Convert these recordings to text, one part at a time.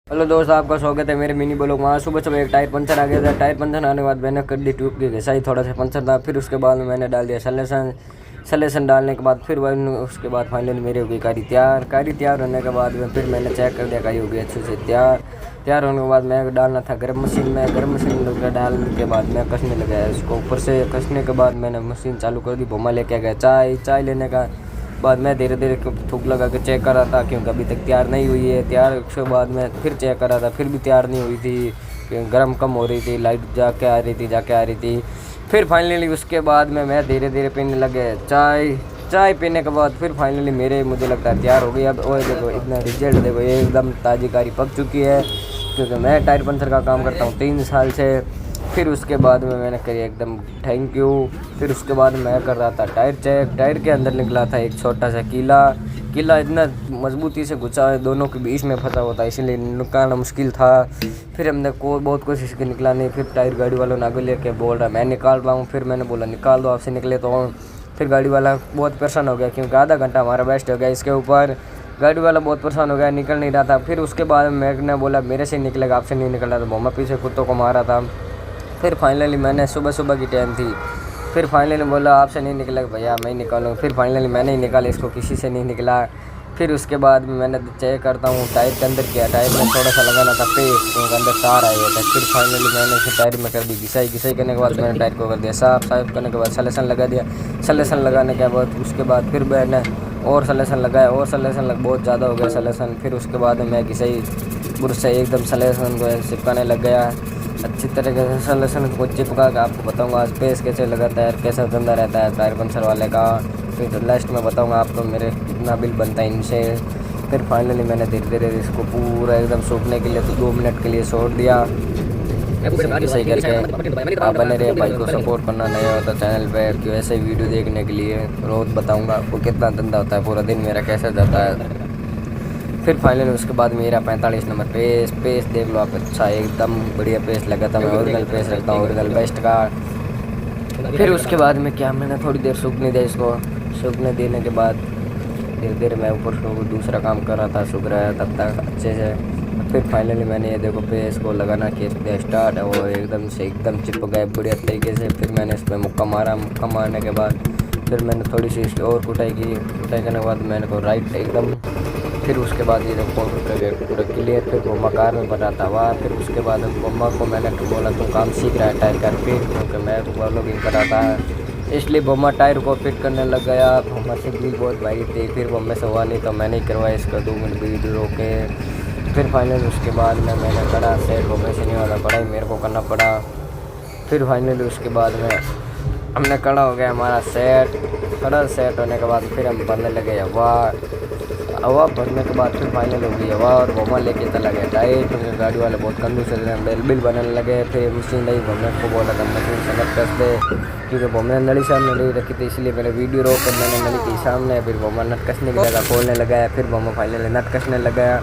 Hello दोस्त, आपका स्वागत है मेरे मिनी ब्लॉग। वहाँ सुबह सुबह एक टायर पंचर आ गया था। टायर पंचर आने के बाद मैंने कर दी ट्यूब की घिसाई, थोड़ा सा पंचर था। फिर उसके बाद मैंने डाल दिया सलेसन डालने के बाद फिर उसके बाद फाइनली मेरी हो गई कारी तैयार होने के बाद में फिर मैंने चेक कर दिया कारी हो गई अच्छे से तैयार होने के बाद मैं डालना था गर्म मशीन में डालने के बाद मैं कसने लगा इसको। ऊपर से कसने के बाद मैंने मशीन चालू कर दी। बोमा लेके गया चाय लेने का बाद मैं धीरे धीरे थूक लगा के चेक कर रहा था क्योंकि अभी तक तैयार नहीं हुई है। तैयार के बाद मैं फिर चेक कर रहा था, फिर भी तैयार नहीं हुई थी, गर्म कम हो रही थी, लाइट जाके आ रही थी। फिर फाइनली उसके बाद में मैं धीरे धीरे पीने लगे चाय पीने के बाद फिर फाइनली मुझे लगता है तैयार हो गई। अब और देखो इतना रिजल्ट देखो, ये एकदम ताज़ी कारी पक चुकी है क्योंकि मैं टायर पंचर का काम करता हूँ 3 साल से। फिर उसके बाद में मैंने करी एकदम थैंक यू। फिर उसके बाद मैं कर रहा था टायर चेक। टायर के अंदर निकला था एक छोटा सा कीला इतना मजबूती से घुसा है, दोनों के बीच में फंसा हुआ था, इसीलिए निकालना मुश्किल था। फिर हमने बहुत कोशिश की, निकला नहीं। फिर टायर गाड़ी वालों ने आगे लेके बोल रहा मैं निकाल रहा हूँ। फिर मैंने बोला निकाल दो, आपसे निकले तो। फिर गाड़ी वाला बहुत परेशान हो गया क्योंकि आधा घंटा हमारा वेस्ट हो गया इसके ऊपर। गाड़ी वाला बहुत परेशान हो गया, निकल नहीं रहा था। फिर उसके बाद मैंने बोला मेरे से निकलेगा, आपसे नहीं निकल रहा था। बोमा पीछे कुत्तों को मारा था। फिर फाइनली मैंने सुबह की टाइम थी, फिर फाइनली बोला आपसे नहीं निकलेगा भैया, मैं ही निकालूँ। फिर फाइनली मैंने ही निकाला इसको, किसी से नहीं निकला। फिर उसके बाद मैंने चेक करता हूँ टायर के अंदर किया, टायर में थोड़ा सा लगाना था पेस्ट, क्योंकि अंदर तार आए हुए थे। फिर फाइनली मैंने उसे टायर में कर दी घिसाई करने के बाद मैंने टायर को कर दिया साफ करने के बाद सलेसन लगा दिया। सलेसन लगाने के बाद उसके बाद फिर मैंने और सलेसन लगाया और बहुत ज़्यादा हो गया सलेसन। फिर उसके बाद मैं घिसाई बुरश से एकदम सलेसन को चिपकाने लग गया अच्छी तरीके से। सलेसन को चिपका के आपको बताऊंगा आज पेस्ट कैसे लगाता है, कैसा धंधा रहता है टायर पंचर वाले का। फिर लास्ट में बताऊंगा आपको मेरे कितना बिल बनता है इनसे। फिर फाइनली मैंने धीरे धीरे इसको पूरा एकदम सूखने के लिए तो 2 मिनट के लिए छोड़ दिया। सही करके आप बने रहे, भाई को सपोर्ट करना नहीं होता चैनल पे कि ऐसे वीडियो देखने के लिए रोज़ बताऊँगा आपको कितना धंधा होता है, पूरा दिन मेरा कैसे जाता है। फिर फाइनली उसके बाद मेरा 45 नंबर पेस्ट देख लो आप, अच्छा एकदम बढ़िया पेस्ट लगा था। मैं ओरिजिनल पेस्ट रखता हूँ, ओरिजिनल बेस्ट का। फिर उसके बाद में क्या मैंने थोड़ी देर सूखने दिया इसको। सूखने देने के बाद धीरे धीरे मैं ऊपर दूसरा काम कर रहा था, सूख रहा है तब तक अच्छे से। फिर फाइनली मैंने ये देखो पेस्ट को लगाना किया स्टार्ट, और एकदम चिपक गए बढ़िया तरीके से। फिर मैंने इस पर मुक्का मारने के बाद फिर मैंने थोड़ी सी इसकी और कुटाई करने के बाद मैंने को राइट एकदम। फिर उसके बाद ये जब पूरा क्लियर, फिर वो मकार में बना था वहाँ। फिर उसके बाद मम्मा को मैंने बोला तुम काम सीख रहा है टायर का फिट, क्योंकि मैं ब्लॉगिंग कर रहा था इसलिए मम्मा टायर को फिट करने लग गया। मम्मा से भी बहुत भारी थी, फिर मम्मा से हुआ नहीं तो मैंने ही करवाया इसका 2 मिनट वीडियो रोके। फिर फाइनल उसके बाद में मैंने करा सेट, मम्मा से नहीं वाला पड़ा ही मेरे को करना पड़ा। फिर फाइनली उसके बाद में हमने खड़ा हो गया हमारा सेट होने के बाद फिर हम भरने लगे हवा भरने के बाद फिर फाइनल हो गई हवा, और बोमा लेके चला गया टायर क्योंकि गाड़ी वाले बहुत कंजूस चल रहे हैं, बिल बनाने लगे। फिर मशीन नहीं बोमने को बोला था मशीन से नट कस दे, क्योंकि बोमने नली सामने नहीं रखी थी इसलिए मैंने वीडियो रोक कर मैंने नली की सामने। फिर बोमा नट कसने की जगह खोलने लगाया, फिर बोमा फाइनली नट कसने लगाया।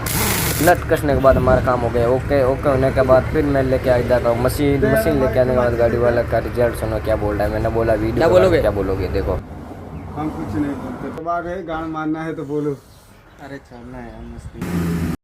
नट कसने के बाद हमारा काम हो गया ओके होने के बाद फिर मैं लेके आ जाता हूँ मशीन लेके आने के बाद गाड़ी वाला का रिजल्ट सुनो क्या बोल रहा है। मैंने बोला वीडियो क्या बोलोगे देखो। हम कुछ नहीं बोलते, तुम्हारे गान मारना है तो बोलो। अरे छोड़ना है यार मस्ती।